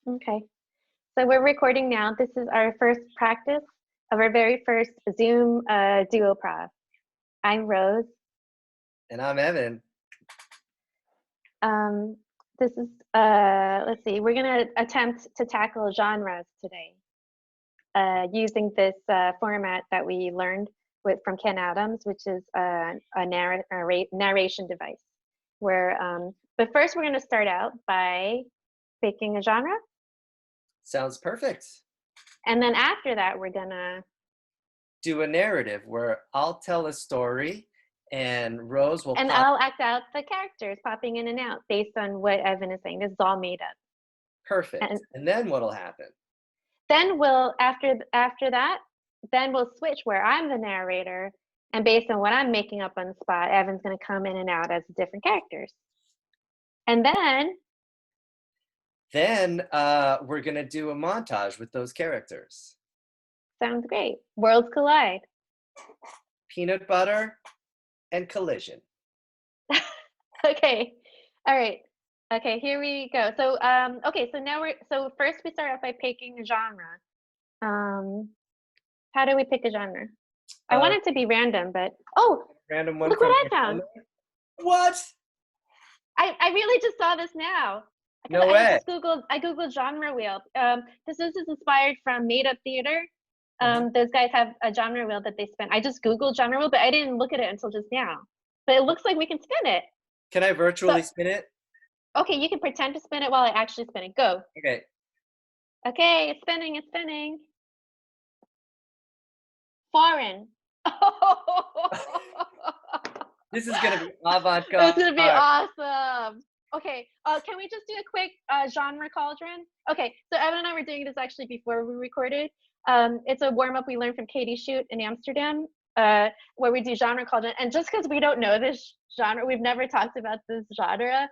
Okay. So we're recording now. This is our first practice of our very first Zoom duo prov. I'm Rose. And I'm Evan. This is, let's see, we're going to attempt to tackle genres today using this format that we learned from Ken Adams, which is a narration device. But first, we're going to start out by picking a genre. Sounds perfect. And then after that, we're going to do a narrative where I'll tell a story and Rose will I'll act out the characters popping in and out based on what Evan is saying. This is all made up. Perfect. And then what'll happen? Then we'll, after that, then we'll switch where I'm the narrator, and based on what I'm making up on the spot, Evan's going to come in and out as different characters. And then we're going to do a montage with those characters. Sounds great. Worlds collide. Peanut butter and collision. Okay. All right. Okay, here we go. So okay, so first we start off by picking a genre. How do we pick a genre? I want it to be random, but random one. Look what I found. What? I really just saw this now. No way. I googled genre wheel. This is inspired from Made Up Theater. Those guys have a genre wheel that they spin. I just googled genre wheel, but I didn't look at it until just now. But it looks like we can spin it. Can I virtually spin it? Okay, you can pretend to spin it while I actually spin it. Go. Okay. Okay, it's spinning, it's spinning. Foreign. This is gonna be avant-garde. It's gonna be awesome. Okay, can we just do a quick genre cauldron? Okay, so Evan and I were doing this actually before we recorded. It's a warm-up we learned from Katie Shoot in Amsterdam, where we do genre cauldron. And just because we don't know this genre, we've never talked about this genre.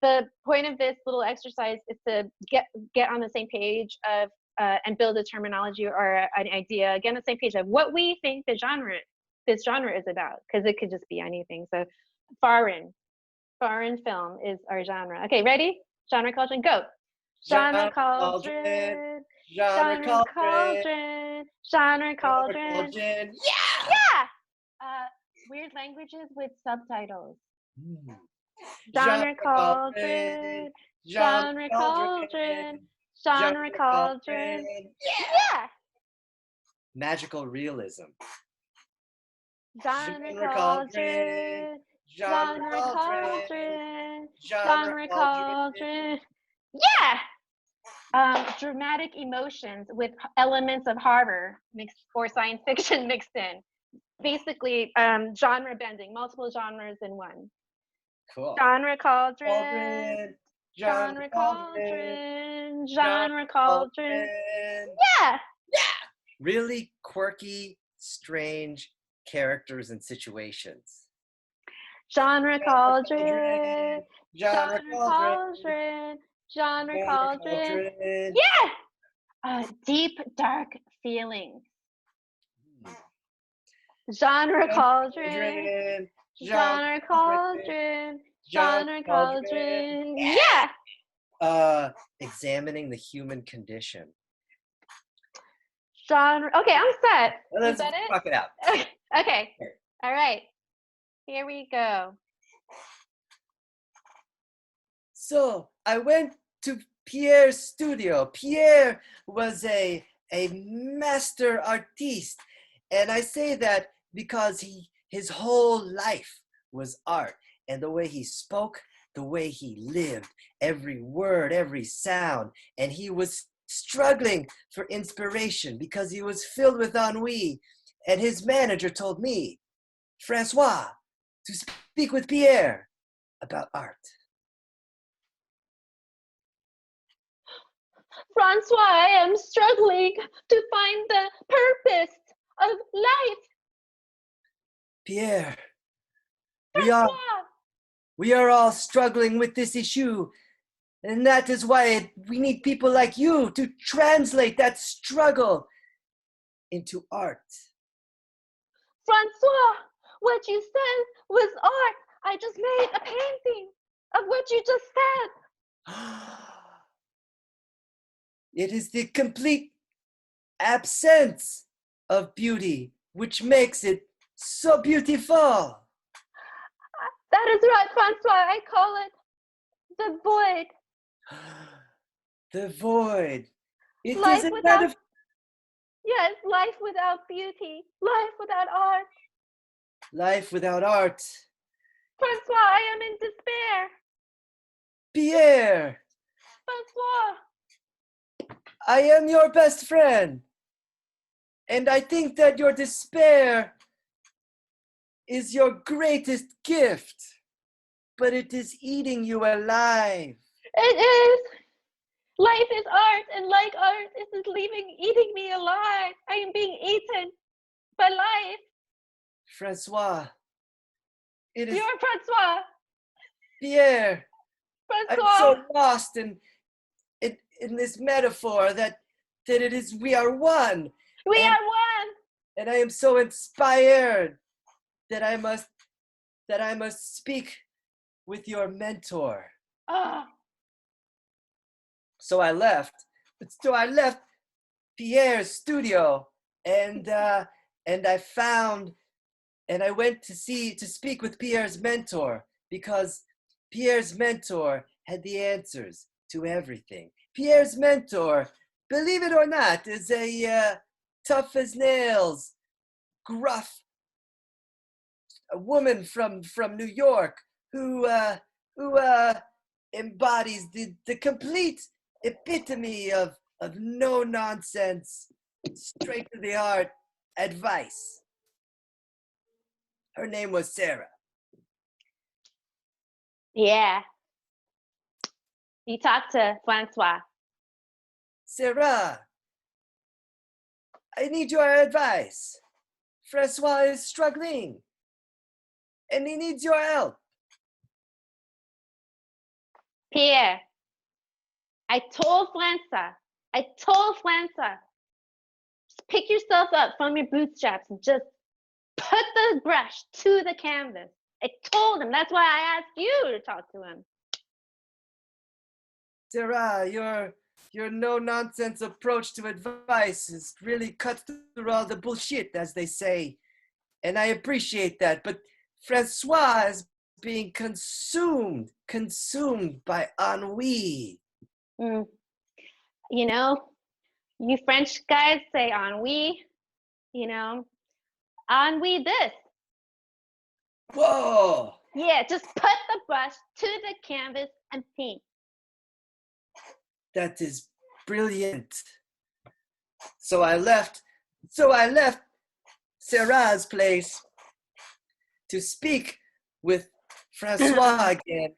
The point of this little exercise is to get on the same page of and build a terminology or an idea, get on the same page of what we think this genre is about, because it could just be anything. So foreign film is our genre. Okay, ready? Genre cauldron, go. Genre cauldron. Genre cauldron. Genre cauldron. Yeah! Weird languages with subtitles. Genre cauldron. Genre cauldron. Genre cauldron. Yeah! Magical realism. Genre cauldron. Genre cauldron. Genre cauldron. Yeah! Dramatic emotions with elements of horror or science fiction mixed in. Basically, genre bending, multiple genres in one. Cool. Genre cauldron. Genre cauldron. Genre cauldron. Yeah! Really quirky, strange characters and situations. Genre cauldron. Genre cauldron. Genre cauldron. Yeah! Deep, dark feelings. Genre cauldron. Genre cauldron. Genre cauldron. Yeah! Examining the human condition. Genre. Okay, I'm set. Let's fuck it out. Okay. All right. Here we go. So I went to Pierre's studio. Pierre was a master artiste, and I say that because his whole life was art, and the way he spoke, the way he lived, every word, every sound, and he was struggling for inspiration because he was filled with ennui, and his manager told me, Francois, to speak with Pierre about art. Francois, I am struggling to find the purpose of life. Pierre, we are all struggling with this issue, and that is why we need people like you to translate that struggle into art. Francois, what you said was art. I just made a painting of what you just said. It is the complete absence of beauty which makes it so beautiful. That is right, Francois. I call it the void. The void. It is Life a without, metaphor. yes, life without beauty. Life without art. Life without art. Francois, I am in despair. Pierre, Francois. I am your best friend. And I think that your despair is your greatest gift, but it is eating you alive. It is. Life is art, and like art, it is eating me alive. I am being eaten by life. Francois, it is You're Francois. Pierre. I'm Francois. so lost in this metaphor that it is we are one. We and, are one. and I am so inspired that I must speak with your mentor. Oh. So I left Pierre's studio and I went to speak with Pierre's mentor because Pierre's mentor had the answers to everything. Pierre's mentor, believe it or not, is a tough as nails, gruff, a woman from New York who embodies the complete epitome of no nonsense, straight to the heart advice. Her name was Sarah. Yeah. You talk to Francois. Sarah, I need your advice. Francois is struggling and he needs your help. Pierre, I told Francois, just pick yourself up from your bootstraps and just put the brush to the canvas. I told him. That's why I asked you to talk to him. Sarah, your no-nonsense approach to advice is really cut through all the bullshit, as they say. And I appreciate that. But Francois is being consumed by ennui. Mm. You know, you French guys say ennui. You know, ennui this. Whoa! Yeah, just put the brush to the canvas and paint. That is brilliant. So I left Sarah's place to speak with Francois again.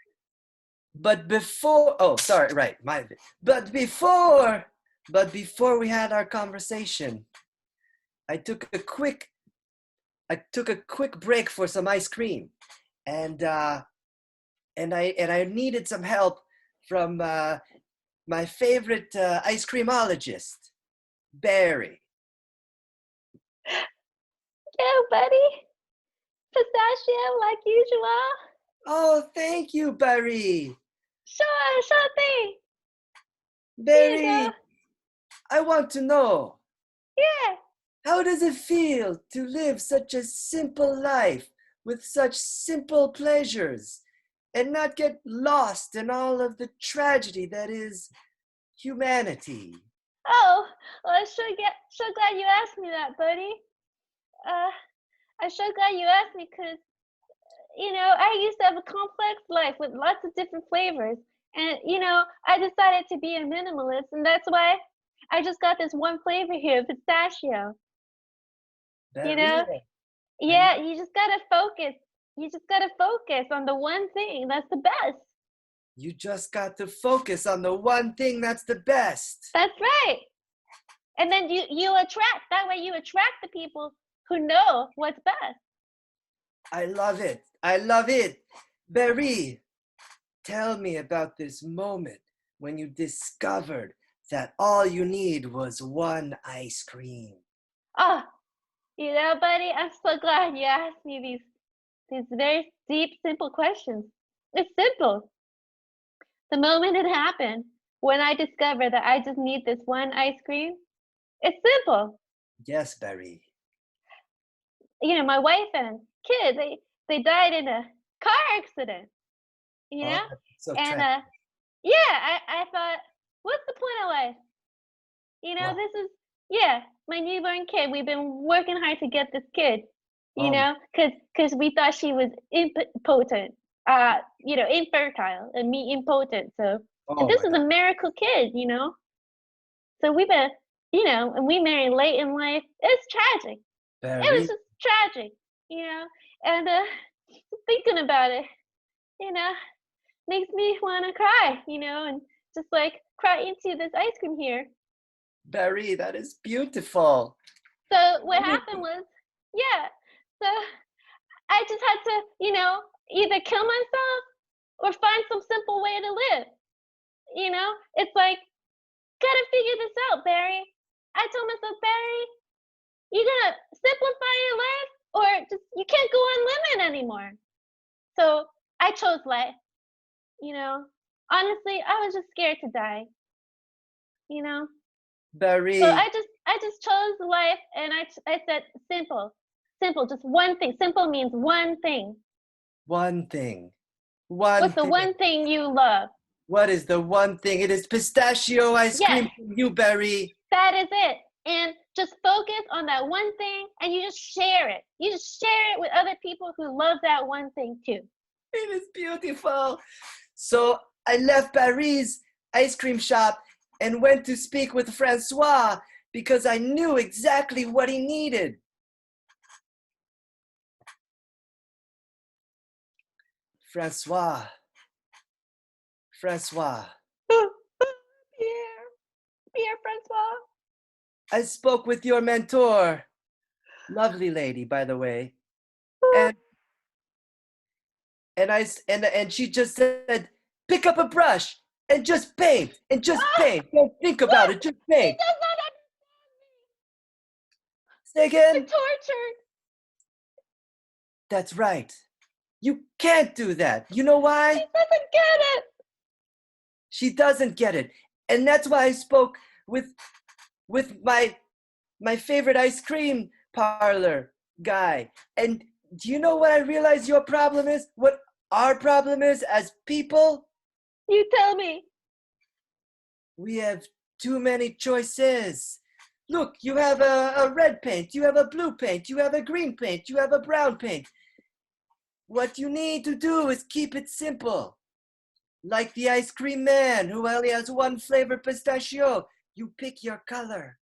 But before we had our conversation, I took a quick break for some ice cream, and I needed some help from my favorite ice creamologist, Barry. Yeah, buddy. Pistachio, like usual. Oh, thank you, Barry. Sure thing. Barry, I want to know, Yeah. how does it feel to live such a simple life with such simple pleasures and not get lost in all of the tragedy that is humanity? Oh, well, I'm sure glad you asked me that, buddy. I'm sure glad you asked me because, I used to have a complex life with lots of different flavors. And, I decided to be a minimalist, and that's why I just got this one flavor here, pistachio. Barry, Yeah, you just gotta focus. You just gotta focus on the one thing that's the best. you just got to focus on the one thing that's the best. That's right. And then you attract. That way you attract the people who know what's best. I love it. I love it. Barry, tell me about this moment when you discovered that all you need was one ice cream. Oh, buddy, I'm so glad you asked me these very deep, simple questions. It's simple. The moment it happened, when I discovered that I just need this one ice cream, it's simple. Yes, Barry. My wife and kids, they died in a car accident, you Oh, know? that's so And tragic. yeah, I thought, what's the point of life? Wow. This is, yeah, my newborn kid. We've been working hard to get this kid, Oh, my. because we thought she was impotent, infertile, and me impotent. So Oh, this my is God. a miracle kid. So we've been, and we married late in life. It's tragic. It was Barry. just tragic, you know. And thinking about it, you know, makes me want to cry, and just like cry into this ice cream here. Barry, that is beautiful. So what happened was, yeah. So I just had to, either kill myself or find some simple way to live. It's like, gotta figure this out, Barry. I told myself, Barry, you gotta simplify your life, or just you can't go on living anymore. So I chose life. You know, honestly, I was just scared to die. You know, so Barry, I just chose life, and I said simple, just one thing. Simple means one thing. one thing. One What's the thing. one thing you love? What is the one thing? It is pistachio ice Yes, cream from you, Barry. that is it. And just focus on that one thing, and you just share it. You just share it with other people who love that one thing too. It is beautiful. So I left Barry's ice cream shop and went to speak with Francois because I knew exactly what he needed. Francois. Francois. Pierre, Pierre Francois. I spoke with your mentor. Lovely lady, by the way. And and she just said, pick up a brush and just paint. And just paint. Don't think about What? it. Just He paint. does not Say understand. again. Tortured. That's right. You can't do that. You know He why? doesn't get it. She doesn't get it. And that's why I spoke with my favorite ice cream parlor guy. And do you know what I realize your problem is? What our problem is as people? You tell me. We have too many choices. Look, you have a red paint, you have a blue paint, you have a green paint, you have a brown paint. What you need to do is keep it simple. Like the ice cream man who only has one flavor, pistachio. You pick your color.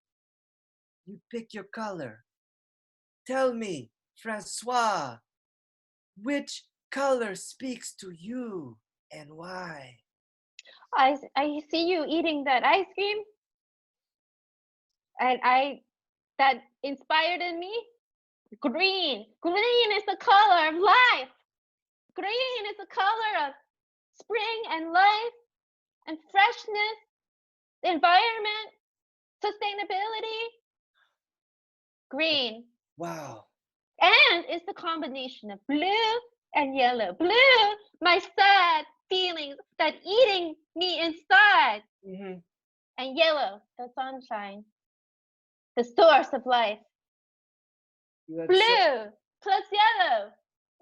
You pick your color. Tell me, Francois, which color speaks to you and why? I see you eating that ice cream, and that inspired in me green. Green is the color of life. Green is the color of spring and life and freshness, the environment, sustainability. Green. Wow. And it's the combination of blue and yellow. Blue, my sad feelings that eating me inside. Mm-hmm. And yellow, the sunshine, the source of life. Blue plus yellow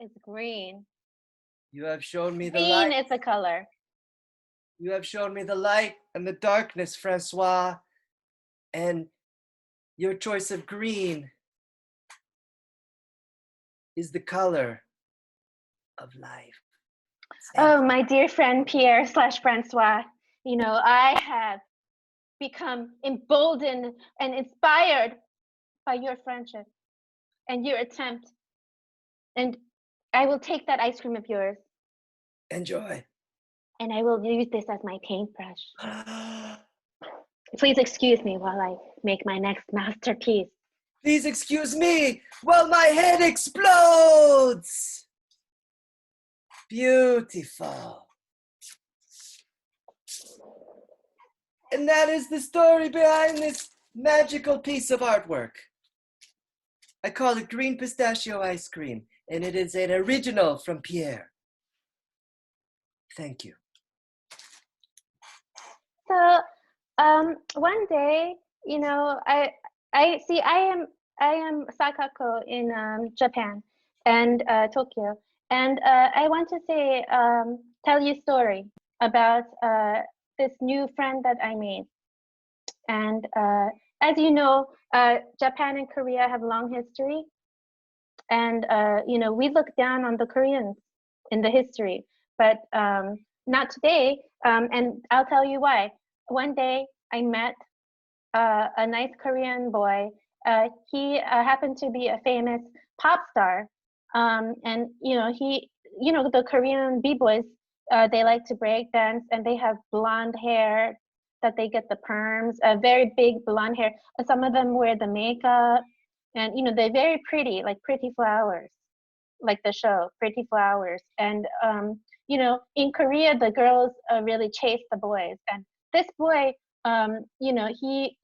is green. You have shown me the Green light. is the color. You have shown me the light and the darkness, Francois. And your choice of green is the color of life. Oh, my dear friend Pierre / Francois, I have become emboldened and inspired by your friendship and your attempt. And I will take that ice cream of yours. Enjoy. And I will use this as my paintbrush. Please excuse me while I make my next masterpiece. Please excuse me while my head explodes. Beautiful. And that is the story behind this magical piece of artwork. I call it green pistachio ice cream, and it is an original from Pierre. Thank you. So one day, you know, I see I am Sakako in Japan and Tokyo, and I want to say tell you a story about this new friend that I made. And as you know, Japan and Korea have long history, and you know, we look down on the Koreans in the history, but not today. And I'll tell you why. One day I met a nice Korean boy. He happened to be a famous pop star, and you know, the Korean b-boys, they like to break dance, and they have blonde hair that they get the perms, very big blonde hair. Some of them wear the makeup, and you know, they're very pretty, like pretty flowers, like the show, Pretty Flowers. And you know, in Korea, the girls really chase the boys, and this boy, you know, he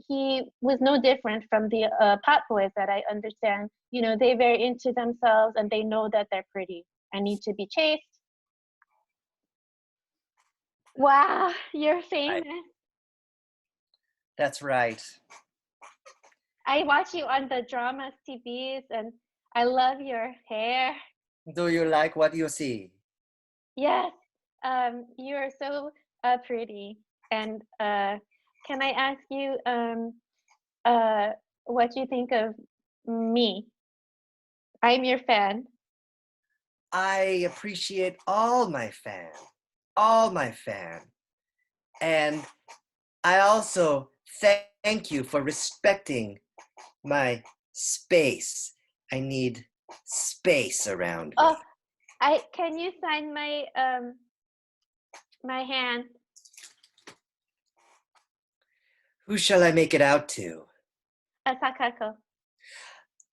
was no different from the pot boys that I understand. You know, they're very into themselves, and they know that they're pretty and need to be chased. Wow, you're Right. famous. That's right. I watch you on the dramas TVs, and I love your hair. Do you like what you see? Yes, you're so pretty. And can I ask you uh, what you think of me? I'm your fan. I appreciate all my fan. And I also thank you for respecting my space. I need space around me. Oh, I can you sign my hand? Who shall I make it out to? Sakako.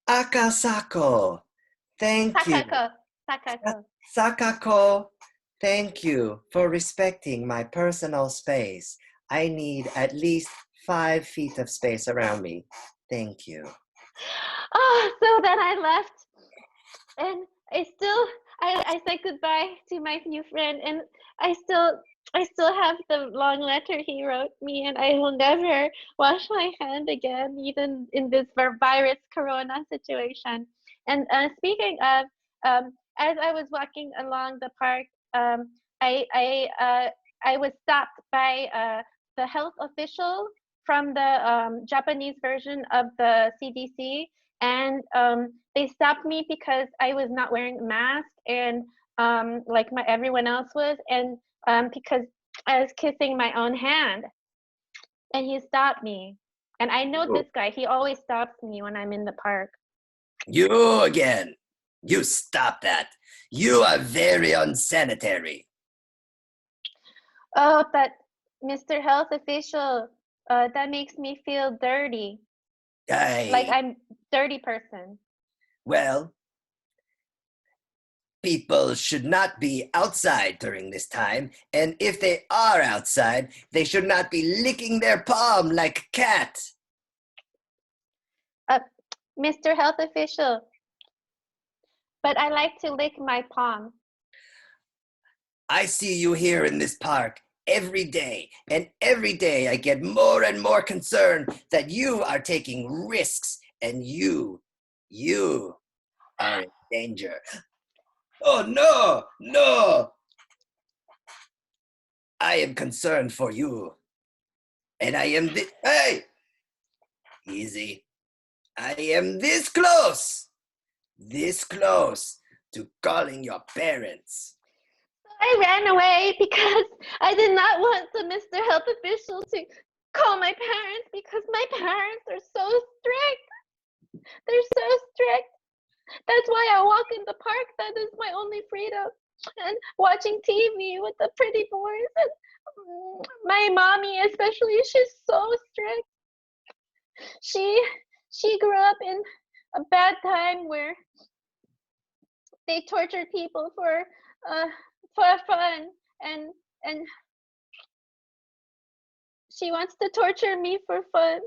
Akasako. Thank you. Sakako. Sakako. Sakako, thank you for respecting my personal space. I need at least 5 feet of space around me. Thank you. Oh, so then I left, and I said goodbye to my new friend, and I still I still have the long letter he wrote me, and I will never wash my hand again, even in this virus corona situation. And speaking of, as I was walking along the park, I I uh, I was stopped by the health official from the Japanese version of the CDC, and they stopped me because I was not wearing a mask, and like my everyone else was, and because I was kissing my own hand, and he stopped me. And I know this guy; he always stops me when I'm in the park. You again. You stop that. You are very unsanitary. Oh, but Mr. Health Official, that makes me feel dirty, like I, I'm dirty person. well, people should not be outside during this time, and if they are outside, they should not be licking their palm like a cat. Uh, Mr. Health Official, but I like to lick my palm. I see you here in this park every day, and every day I get more and more concerned that you are taking risks, and you are in danger. Oh, no, no. I am concerned for you. And I am hey, easy. I am this close to calling your parents. I ran away because I did not want the Mr. Health Official to call my parents, because my parents are so strict. They're so strict. That's why I walk in the park. That is my only freedom. And watching TV with the pretty boys. And my mommy, especially, she's so strict. She grew up in a bad time where they tortured people for fun, and she wants to torture me for fun.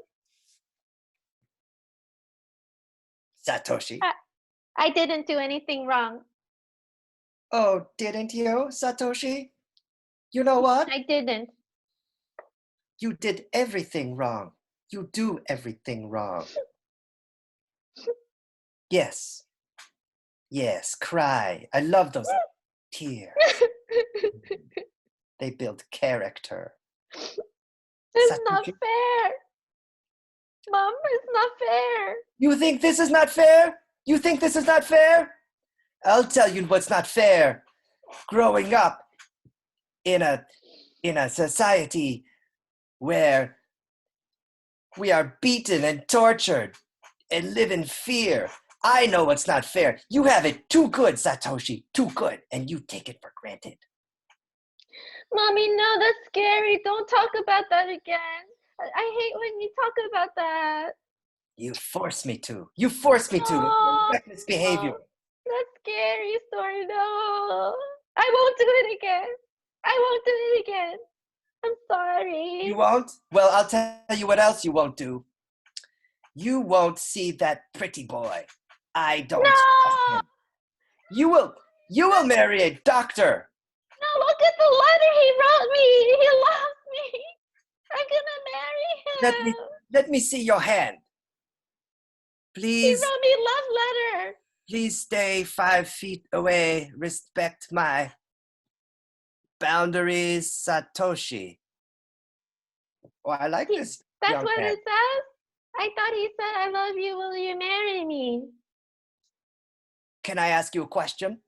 Satoshi. I, I didn't do anything wrong. Oh, didn't you, Satoshi? You know what? I didn't. You did everything wrong. You do everything wrong. Yes. Yes, cry. I love those tears. They build character. It's not Satoshi, fair. Mom, it's not fair. you think this is not fair? You think this is not fair? I'll tell you what's not fair. Growing up in a society where we are beaten and tortured and live in fear. I know what's not fair. You have it too good, Satoshi, too good, and you take it for granted. Mommy, no, that's scary. Don't talk about that again. I hate when you talk about that. You force me to. You force me to. It's your No, reckless behavior. that's scary story. No, I won't do it again. I won't do it again. I'm sorry. You won't? Well, I'll tell you what else you won't do. You won't see that pretty boy. I don't trust No! him. You will marry a doctor. No, look at the letter he wrote me. He loves me. I'm gonna marry him. Let me see your hand. He Please, wrote me love letter. please stay 5 feet away. Respect my boundaries, Satoshi. Oh, I like this That's young what man. it says? I thought he said, I love you, will you marry me? Can I ask you a question?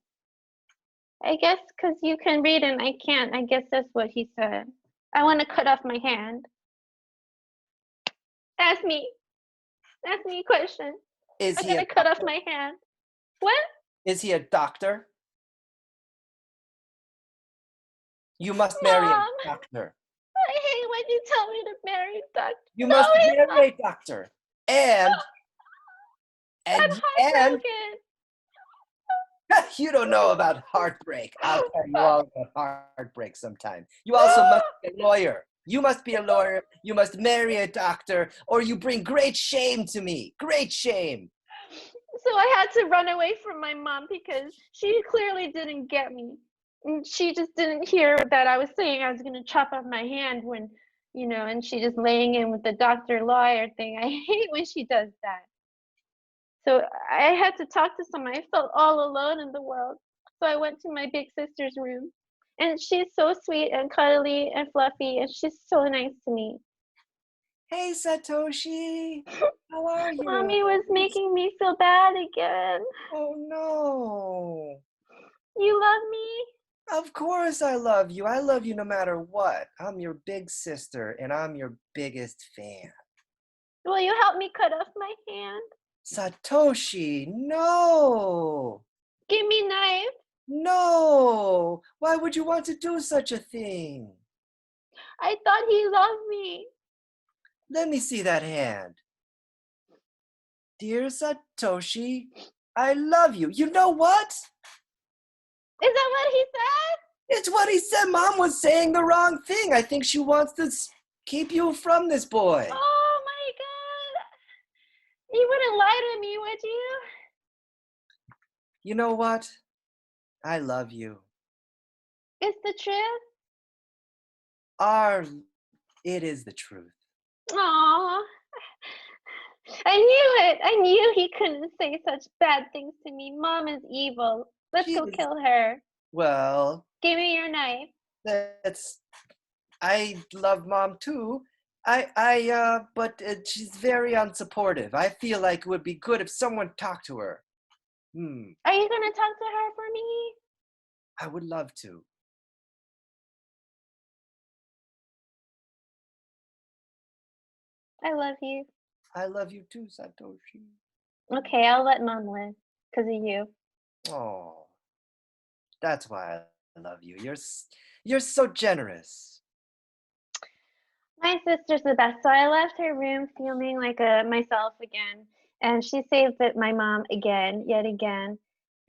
I guess because you can read and I can't. I guess that's what he said. I want to cut off my hand. Ask me. Ask me a question. Is I'm he a going to cut off doctor? my hand. What? Is he a doctor? You must marry a Mom, doctor. I hate when you tell me to marry doctor. You No, must he's not. marry a doctor. And I'm heartbroken. you don't know about heartbreak. I'll tell you all about heartbreak sometime. You also must be a lawyer. You must be a lawyer. You must marry a doctor, or you bring great shame to me. Great shame. So I had to run away from my mom because she clearly didn't get me. And she just didn't hear that I was saying I was going to chop off my hand when, and she just laying in with the doctor lawyer thing. I hate when she does that. So I had to talk to someone. I felt all alone in the world. So I went to my big sister's room. And she's so sweet and cuddly and fluffy, and she's so nice to me. Hey, Satoshi. How are you? Mommy was making me feel bad again. Oh, no. You love me? Of course I love you. I love you no matter what. I'm your big sister, and I'm your biggest fan. Will you help me cut off my hand? Satoshi, no. Give me knife. No. Why would you want to do such a thing? I thought he loved me. Let me see that hand. Dear Satoshi, I love you. You know what? Is that what he said? It's what he said. Mom was saying the wrong thing. I think she wants to keep you from this boy. Oh my god. You wouldn't lie to me, would you? You know what? I love you. It's the truth? It is the truth. Aww. I knew it. I knew he couldn't say such bad things to me. Mom is evil. Let's She go is- kill her. Well, Give me your knife. I love Mom too. But she's very unsupportive. I feel like it would be good if someone talked to her. Are you gonna talk to her for me? I would love to. I love you. I love you too, Satoshi. Okay, I'll let Mom live because of you. Oh, that's why I love you. You're so generous. My sister's the best. So I left her room feeling like myself again. And she saved my mom again, yet again.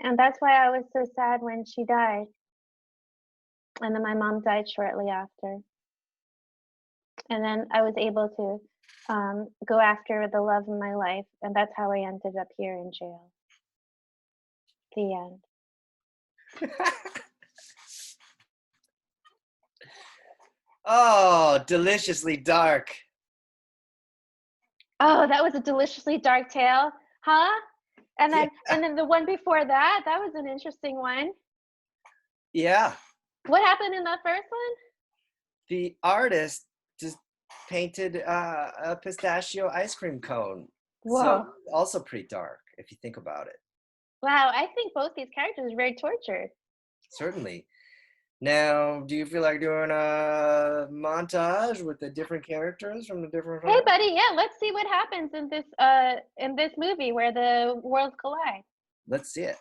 And that's why I was so sad when she died. And then my mom died shortly after. And then I was able to go after the love of my life. And that's how I ended up here in jail. The end. Oh, deliciously dark. Oh, that was a deliciously dark tale, huh? And Yeah, then the one before that, that was an interesting one. yeah. What happened in the first one? The artist just painted a pistachio ice cream cone. So Whoa. also pretty dark if you think about it. Wow, I think both these characters are very tortured. Certainly. Now, do you feel like doing a montage with the different characters from the different Hey films? buddy, yeah, let's see what happens in this movie where the worlds collide. Let's see it.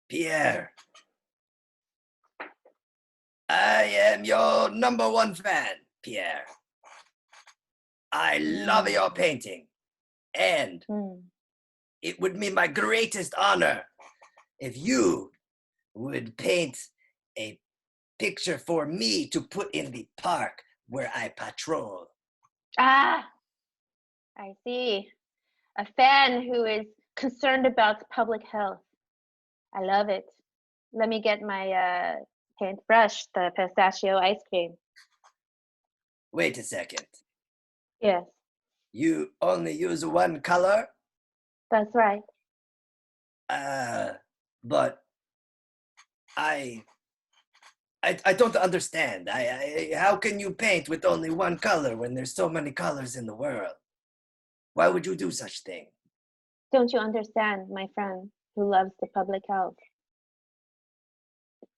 Pierre, I am your number one fan, Pierre. I love Mm. your painting, and Mm. it would be my greatest honor if you would paint a picture for me to put in the park where I patrol. Ah, I see. A fan who is concerned about public health. I love it. Let me get my paintbrush, the pistachio ice cream. Wait a second. Yes, You only use one color? that's right. Uh, but I I don't understand. How can you paint with only one color when there's so many colors in the world? Why would you do such thing? Don't you understand, my friend who loves the public health?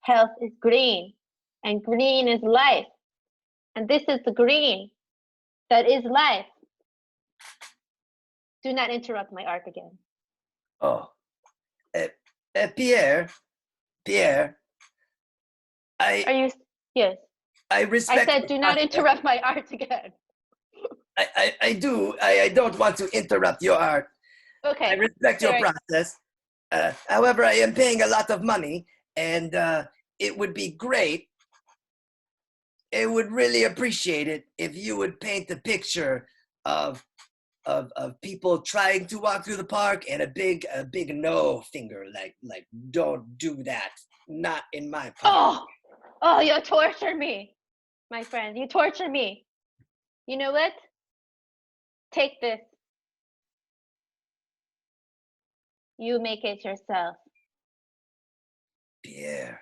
Health is green, and green is life. And this is the green that is life. Do not interrupt my art again. Oh, uh, Pierre, Pierre, Are I you? Yes. I I respect said, your do not process. interrupt my art again. I do. I don't want to interrupt your art. I Okay. respect your Sorry. process. However, I am paying a lot of money, and it would be great. It would really appreciate it if you would paint the picture of of people trying to walk through the park and a big no finger, like don't do that. Not in my park. Oh, oh, you torture me, my friend. You torture me. You know what? Take this. You make it yourself. Pierre,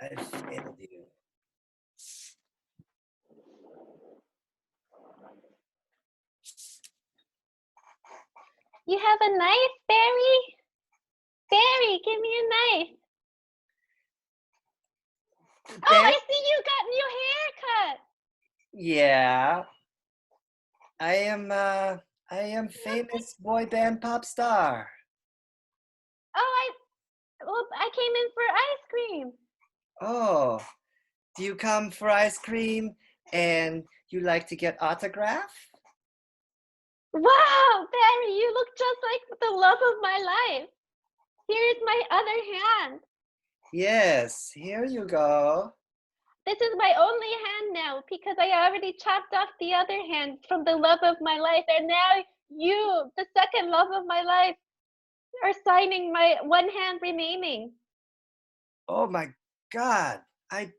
I failed you. You have a knife, Barry? Barry, give me a knife. Oh, Thank I see you got new haircut. Yeah, I am famous boy band pop star. Oh, I came in for ice cream. Oh, do you come for ice cream and you like to get autograph? Wow, Barry, you look just like the love of my life. Here is my other hand. Yes, here you go. This is my only hand now because I already chopped off the other hand from the love of my life. And now you, the second love of my life, are signing my one hand remaining. Oh my God, I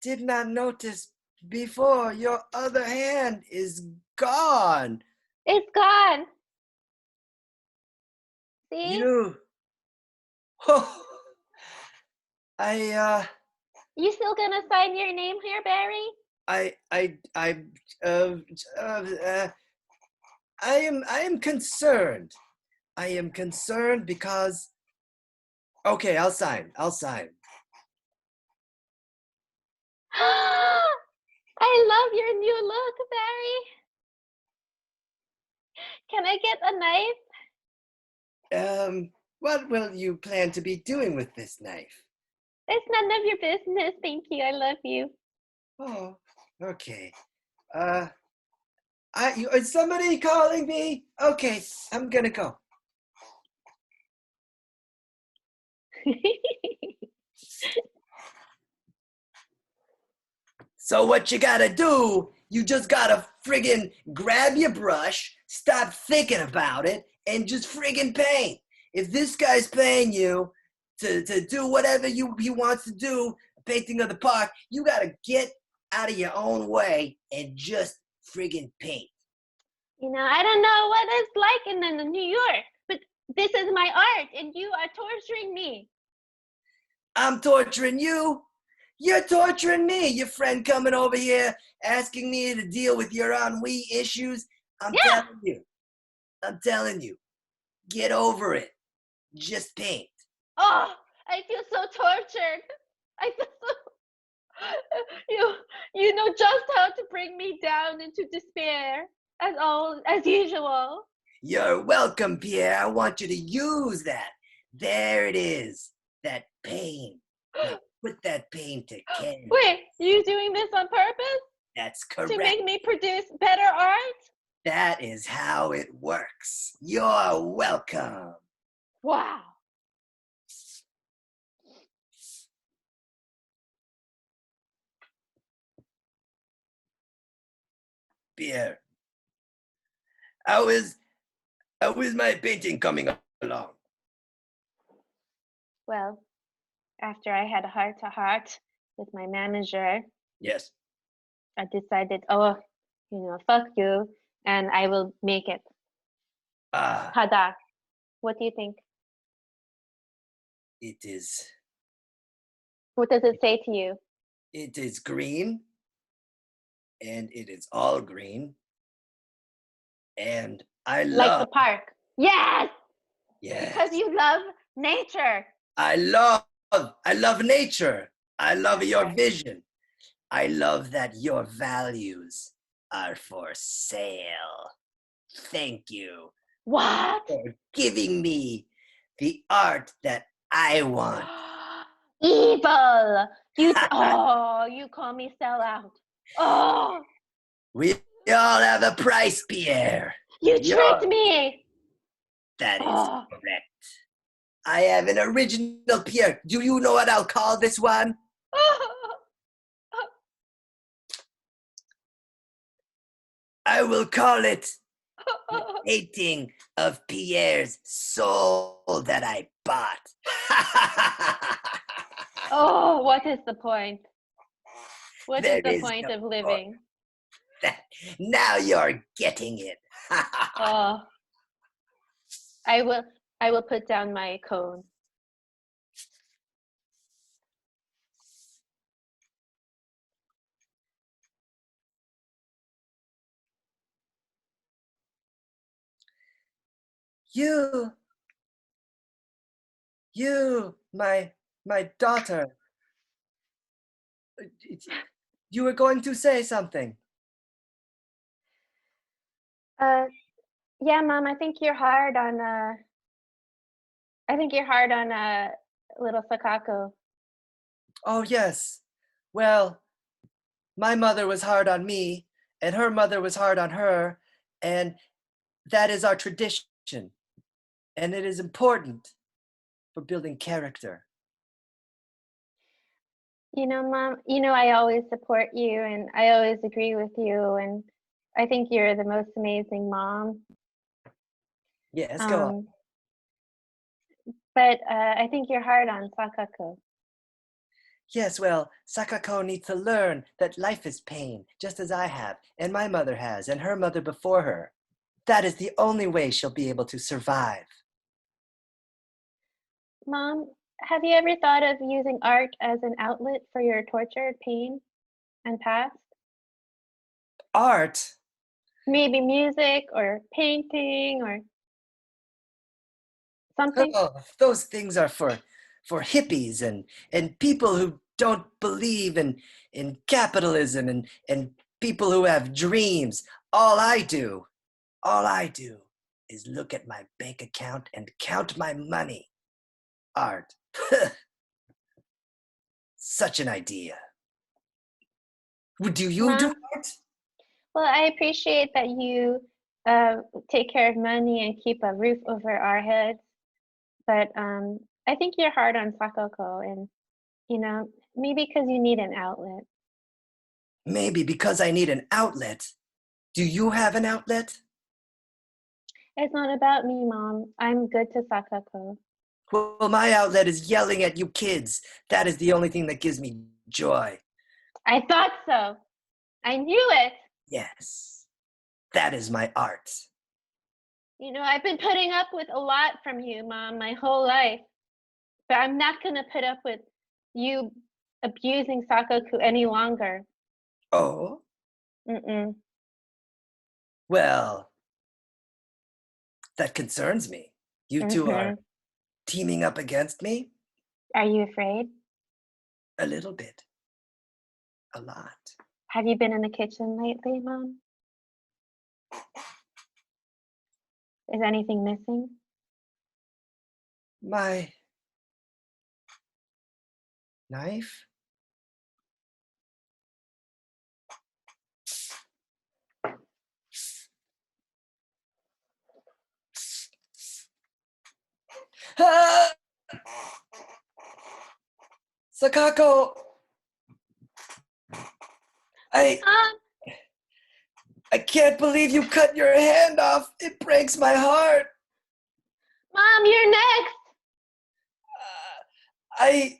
did not notice before. Your other hand is gone. It's gone. See? You, oh, I, uh, You still gonna sign your name here, Barry? I, I, I, uh, uh, uh, I am concerned. I am concerned because, okay, I'll sign. I'll sign. I love your new look, Barry. Can I get a knife? What will you plan to be doing with this knife? It's none of your business. Thank you. I love you. Oh, okay. Uh, is somebody calling me? Okay, I'm gonna go. So what you gotta do, you just gotta friggin' grab your brush, stop thinking about it, and just friggin' paint. if this guy's paying you to do whatever he wants to do, painting of the park, you gotta get out of your own way and just friggin' paint. I don't know what it's like in New York, but this is my art, and you are torturing me. I'm torturing you. You're torturing me. Your friend coming over here asking me to deal with your ennui issues. I'm telling you, get over it. Just paint. Oh, I feel so tortured. I feel so. You know just how to bring me down into despair, as usual. You're welcome, Pierre. I want you to use that. There it is. That pain. Now put that pain to canvas. Wait, you doing this on purpose? That's correct. To make me produce better art? That is how it works. You're welcome. Wow. Pierre, how is my painting coming along? Well, after I had a heart-to-heart with my manager, Yes. I decided, fuck you, and I will make it. Tada. What do you think? It is. What does it say to you? It is green, and it is all green, and I love. Like the park. Yes. Yes. Because you love nature. I love nature. I love your vision. I love that your values are for sale. Thank you. What? For giving me the art that I want. Evil. You call me sellout. Oh. We all have a price, Pierre. You tricked me. That is correct. I have an original Pierre. Do you know what I'll call this one? I will call it the painting of Pierre's soul that I bought. Oh, what is the point? What is the point no of living? Now you're getting it. Oh, I will put down my cone. You, my daughter. You were going to say something. Yeah, Mom, I think you're hard on little Sakako. Oh, yes. Well, my mother was hard on me, and her mother was hard on her, and that is our tradition. And it is important for building character. Mom, I always support you and I always agree with you, and I think you're the most amazing mom. Yes, go on. But I think you're hard on Sakako. Yes, well, Sakako needs to learn that life is pain, just as I have, and my mother has, and her mother before her. That is the only way she'll be able to survive. Mom, have you ever thought of using art as an outlet for your tortured pain and past? Art? Maybe music or painting or something? Oh, those things are for hippies and people who don't believe in capitalism and people who have dreams. All I do is look at my bank account and count my money. Art. Such an idea. Do you do art? Well, I appreciate that you take care of money and keep a roof over our heads. But I think you're hard on Sakako, and maybe because you need an outlet. Maybe because I need an outlet. Do you have an outlet? It's not about me, Mom. I'm good to Sakako. Well, my outlet is yelling at you kids. That is the only thing that gives me joy. I thought so. I knew it. Yes, that is my art. You know, I've been putting up with a lot from you, Mom, my whole life. But I'm not going to put up with you abusing Sakako any longer. Oh? Mm-mm. Well, that concerns me. You two are Mm-hmm. teaming up against me? Are you afraid? A little bit. A lot. Have you been in the kitchen lately, Mom? Is anything missing? My knife? Ah! Sakako! I Mom, I can't believe you cut your hand off. It breaks my heart. Mom, you're next. I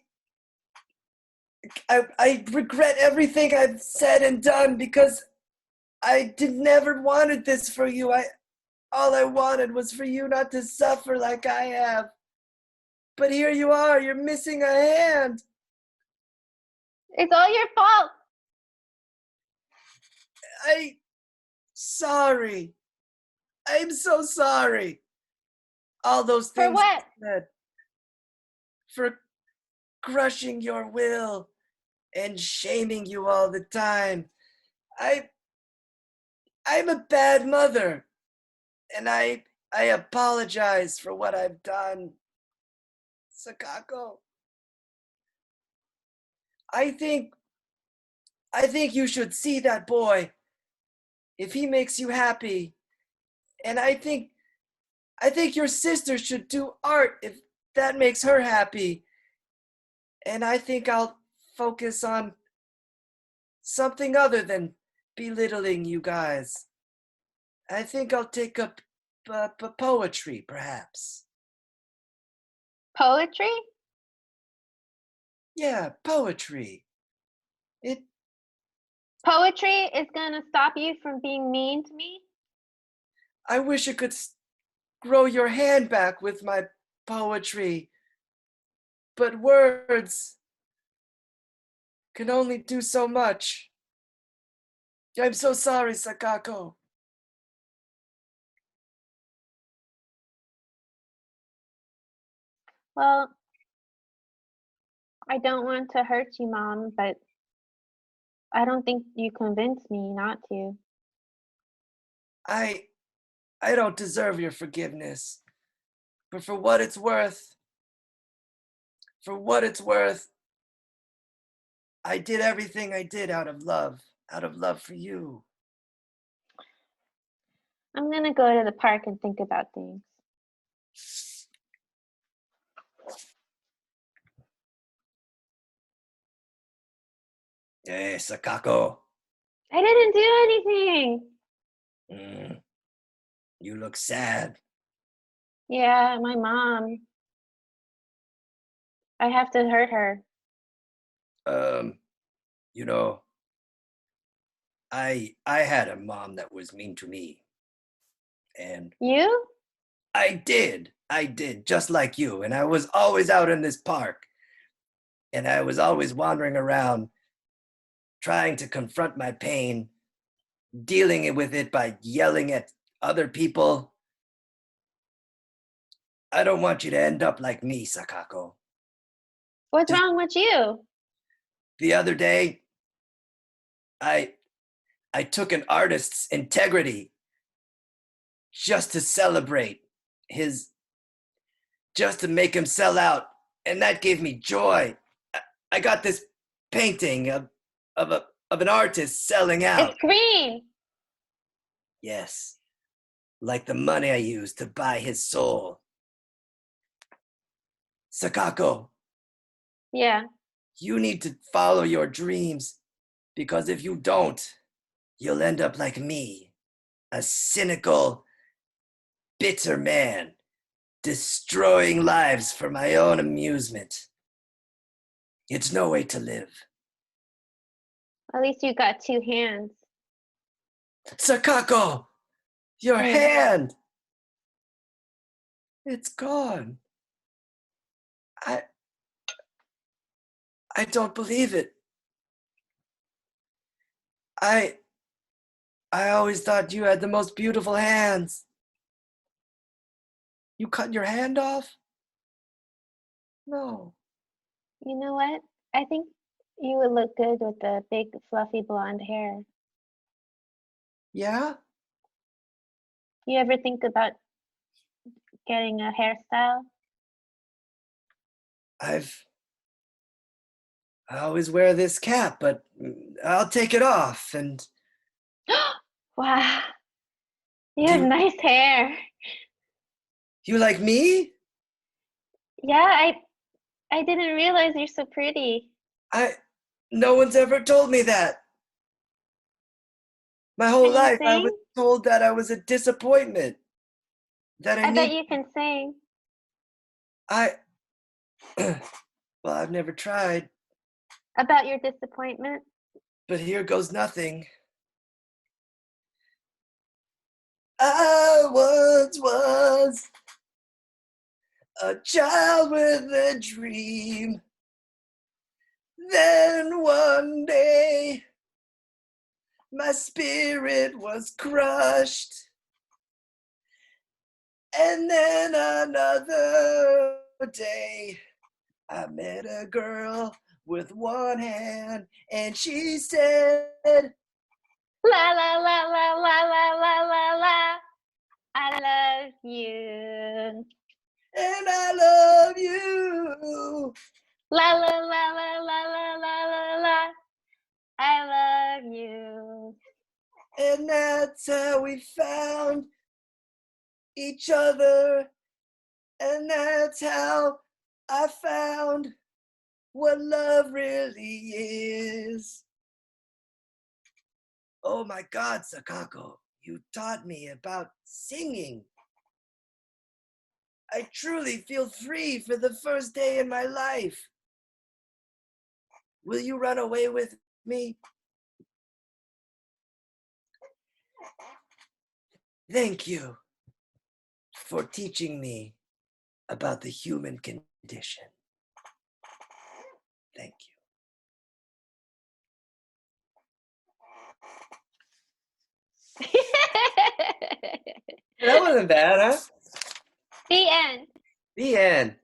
I regret everything I've said and done because I never wanted this for you. All I wanted was for you not to suffer like I have. But here you are, you're missing a hand. It's all your fault. Sorry. I'm so sorry. All those For things what? I said. For crushing your will and shaming you all the time. I'm a bad mother, and I apologize for what I've done. Sakako, I think you should see that boy if he makes you happy. And I think your sister should do art if that makes her happy. And I think I'll focus on something other than belittling you guys. I think I'll take up poetry, perhaps. Poetry? Yeah, poetry. It. Poetry is going to stop you from being mean to me? I wish I could grow your hand back with my poetry, but words can only do so much. I'm so sorry, Sakako. Well, I don't want to hurt you, Mom, but I don't think you convinced me not to. I I don't deserve your forgiveness, but for what it's worth, I did everything I did out of love for you. I'm going to go to the park and think about things. Hey, Sakako. I didn't do anything. Mm, you look sad. Yeah, my mom. I have to hurt her. Um, you know, I had a mom that was mean to me, and You? I did, just like you. And I was always out in this park, and I was always wandering around, trying to confront my pain, dealing with it by yelling at other people. I don't want you to end up like me, Sakako. What's Just wrong with you? the other day, I I took an artist's integrity just to celebrate his, just to make him sell out, and that gave me joy. I got this painting of an artist selling It's out. green. Yes, like the money I used to buy his soul. Sakako, Yeah. you need to follow your dreams, because if you don't, you'll end up like me, a cynical, bitter man, destroying lives for my own amusement. It's no way to live. At least you got 2 hands. Sakako, your hand! It's gone. I don't believe it. I always thought you had the most beautiful hands. You cut your hand off? No. You know what? I think you would look good with the big fluffy blonde hair. Yeah? You ever think about getting a hairstyle? I always wear this cap, but I'll take it off. And Wow, you do have nice hair. you like me? Yeah, I didn't realize you're so pretty. No one's ever told me that. My whole Can you life I was sing? told that I was a disappointment. That I I bet need you can sing. I well, I've never tried, About your disappointment? but here goes nothing. I once was a child with a dream. Then one day, my spirit was crushed. And then another day, I met a girl with one hand, and she said, La la la la la la la la la. I love you. and I love you. La la la la la la la la la. I love you. And that's how we found each other. And that's how I found what love really is. Oh my God, Sakako, you taught me about singing. I truly feel free for the first day in my life. Will you run away with me? Thank you for teaching me about the human condition. Thank you. That wasn't bad, huh? The end. The end.